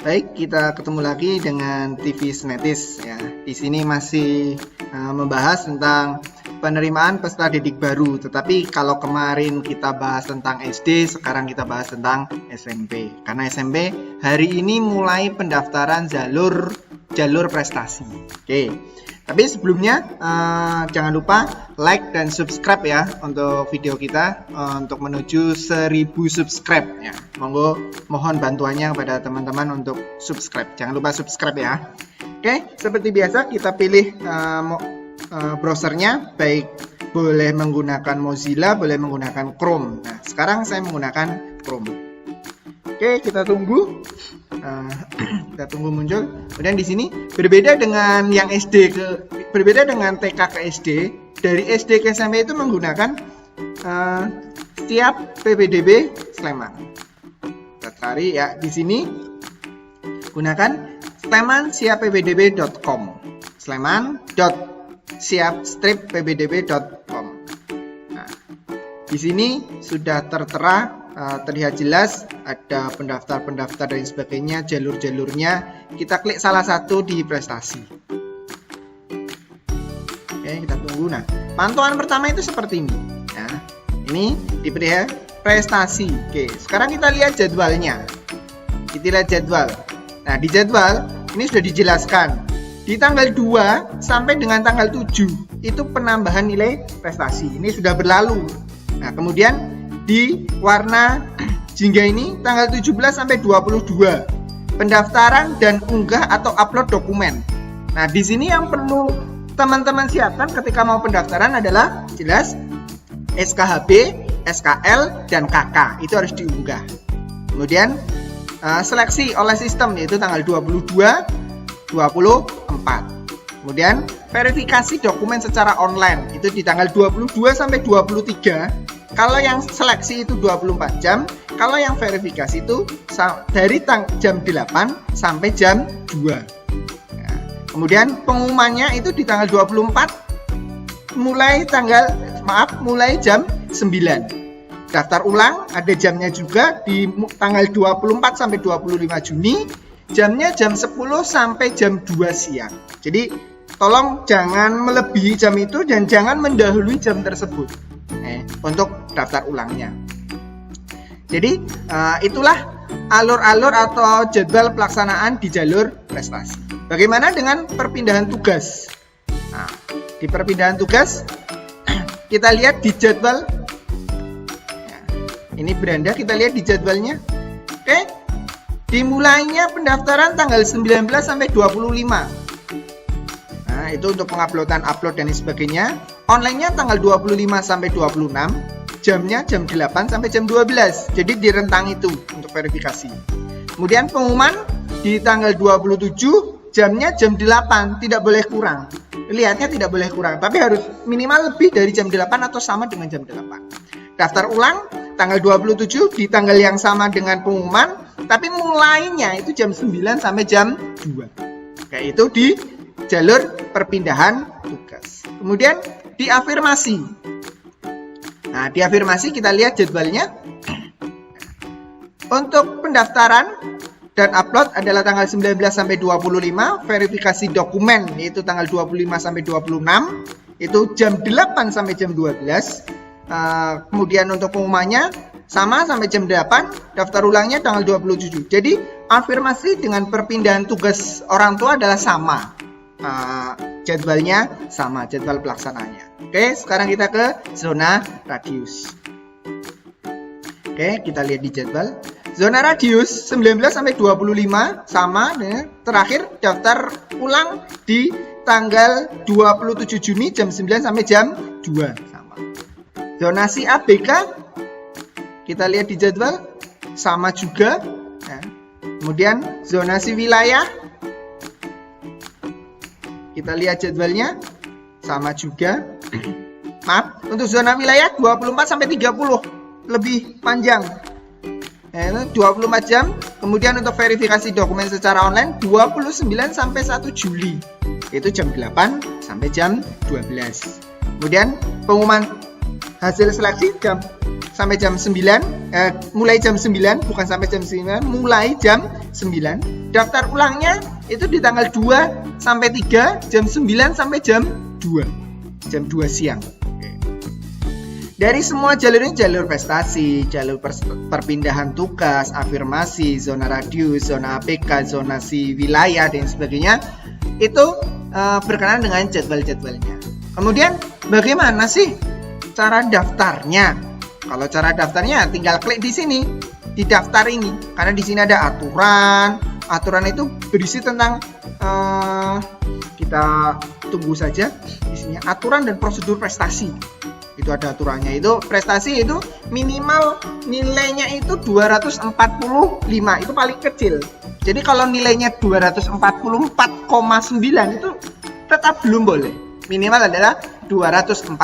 Baik, kita ketemu lagi dengan TV Senetis ya. Di sini masih membahas tentang penerimaan peserta didik baru. Tetapi kalau kemarin kita bahas tentang SD, sekarang kita bahas tentang SMP. Karena SMP hari ini mulai pendaftaran jalur prestasi. Oke. Tapi sebelumnya jangan lupa like dan subscribe ya untuk video kita untuk menuju 1000 subscribe ya. Mohon bantuannya kepada teman-teman untuk subscribe. Jangan lupa subscribe ya. Oke, seperti biasa kita pilih browsernya, baik boleh menggunakan Mozilla, boleh menggunakan Chrome. Nah, sekarang saya menggunakan Chrome. Oke, kita tunggu. Kita tunggu muncul. Kemudian di sini berbeda dengan yang berbeda dengan TK ke SD. Dari SD ke SMP itu menggunakan setiap PPDB Sleman. Kita cari ya di sini, gunakan slemansiappdb.com, sleman.siap-ppdb.com. Nah, di sini sudah terlihat jelas ada pendaftar dan sebagainya, jalur-jalurnya. Kita klik salah satu di prestasi. Oke, kita tunggu. Nah, pantauan pertama itu seperti ini. Nah, ini di prestasi. Oke, sekarang kita lihat jadwalnya. Kita lihat jadwal. Nah, di jadwal ini sudah dijelaskan. Di tanggal 2 sampai dengan tanggal 7 itu penambahan nilai prestasi. Ini sudah berlalu. Nah, kemudian di warna jingga ini tanggal 17 sampai 22 pendaftaran dan unggah atau upload dokumen. Nah, di sini yang perlu teman-teman siapkan ketika mau pendaftaran adalah jelas SKHB, SKL, dan KK. Itu harus diunggah. Kemudian seleksi oleh sistem yaitu tanggal 22, 24. Kemudian verifikasi dokumen secara online itu di tanggal 22 sampai 23. Kalau yang seleksi itu 24 jam, kalau yang verifikasi itu dari jam 8 sampai jam 2. Nah, kemudian pengumumannya itu di tanggal 24 mulai jam 9. Daftar ulang ada jamnya juga di tanggal 24 sampai 25 Juni. Jamnya jam 10 sampai jam 2 siang. Jadi tolong jangan melebihi jam itu dan jangan mendahului jam tersebut untuk daftar ulangnya. Jadi itulah alur-alur atau jadwal pelaksanaan di jalur prestasi. Bagaimana dengan perpindahan tugas? Nah, di perpindahan tugas kita lihat di jadwal. Nah, ini beranda, kita lihat di jadwalnya. Oke. Dimulainya pendaftaran tanggal 19 sampai 25. Nah, itu untuk penguploadan dan sebagainya. Online-nya tanggal 25 sampai 26. Jamnya jam 8 sampai jam 12. Jadi di rentang itu untuk verifikasi. Kemudian pengumuman di tanggal 27, jamnya jam 8, tidak boleh kurang. Lihatnya tidak boleh kurang, tapi harus minimal lebih dari jam 8 atau sama dengan jam 8. Daftar ulang tanggal 27 di tanggal yang sama dengan pengumuman, tapi mulainya itu jam 9 sampai jam 2. Kayak itu di jalur perpindahan tugas. Kemudian di afirmasi. Nah, di afirmasi kita lihat jadwalnya. Untuk pendaftaran dan upload adalah tanggal 19 sampai 25, verifikasi dokumen yaitu tanggal 25 sampai 26, itu jam 8 sampai jam 12. Kemudian untuk pengumumannya sama sampai jam 8, daftar ulangnya tanggal 27. Jadi afirmasi dengan perpindahan tugas orang tua adalah sama. Jadwalnya sama, jadwal pelaksananya. Oke, sekarang kita ke zona radius. Oke, kita lihat di jadwal. Zona radius 19 sampai 25 sama dengan terakhir daftar ulang di tanggal 27 Juni jam 9 sampai jam 2 sama. Zonasi ABK kita lihat di jadwal sama juga. Nah, kemudian zonasi wilayah kita lihat jadwalnya sama juga. Maaf, untuk zona wilayah 24 sampai 30 lebih panjang. 24 jam. Kemudian untuk verifikasi dokumen secara online 29 sampai 1 Juli. Itu jam 8 sampai jam 12. Kemudian pengumuman hasil seleksi jam sampai jam 9, mulai jam 9, bukan sampai jam 9, mulai jam 9. Daftar ulangnya itu di tanggal 2 sampai 3, jam 9 sampai jam 2 siang. Dari semua jalur ini, jalur prestasi, jalur perpindahan tugas, afirmasi, zona radius, zona APK, zonasi wilayah, dan sebagainya, itu berkenaan dengan jadwal-jadwalnya. Kemudian bagaimana sih cara daftarnya? Kalau cara daftarnya tinggal klik di sini, di daftar ini, karena di sini ada aturan. Aturan itu berisi tentang kita tunggu saja di sini, aturan dan prosedur prestasi. Itu ada aturannya. Itu prestasi itu minimal nilainya itu 245, itu paling kecil. Jadi kalau nilainya 244,9 itu tetap belum boleh. Minimal adalah 245.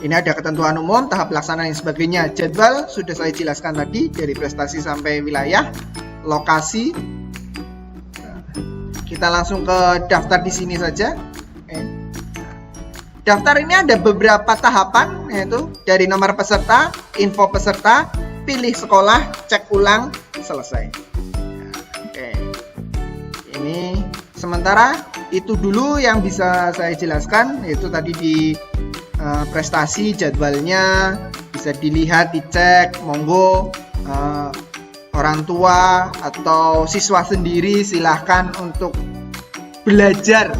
Ini ada ketentuan umum, tahap pelaksanaan dan sebagainya. Jadwal sudah saya jelaskan tadi, dari prestasi sampai wilayah, lokasi. Kita langsung ke daftar di sini saja. Daftar ini ada beberapa tahapan, yaitu dari nomor peserta, info peserta, pilih sekolah, cek ulang, selesai. Ini sementara itu dulu yang bisa saya jelaskan, yaitu tadi di prestasi, jadwalnya bisa dilihat, dicek, monggo orang tua atau siswa sendiri silahkan untuk belajar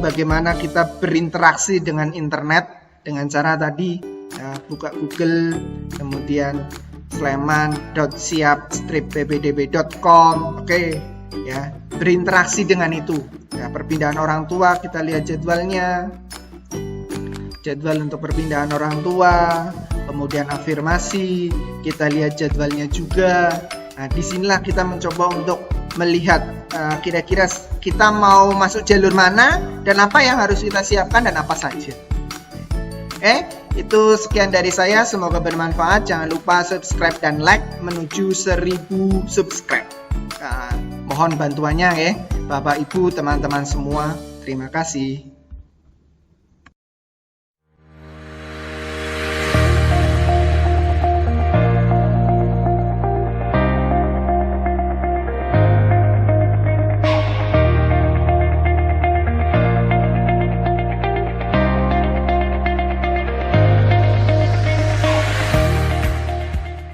bagaimana kita berinteraksi dengan internet dengan cara tadi buka Google, kemudian sleman.siap-ppdb.com. Oke, ya, berinteraksi dengan itu. Ya, perpindahan orang tua kita lihat jadwalnya. Jadwal untuk perpindahan orang tua, kemudian afirmasi, kita lihat jadwalnya juga. Nah, disinilah kita mencoba untuk melihat kira-kira kita mau masuk jalur mana dan apa yang harus kita siapkan dan apa saja. Itu sekian dari saya, semoga bermanfaat. Jangan lupa subscribe dan like menuju 1000 subscribe. Mohon bantuannya ya, Bapak Ibu, teman-teman semua. Terima kasih.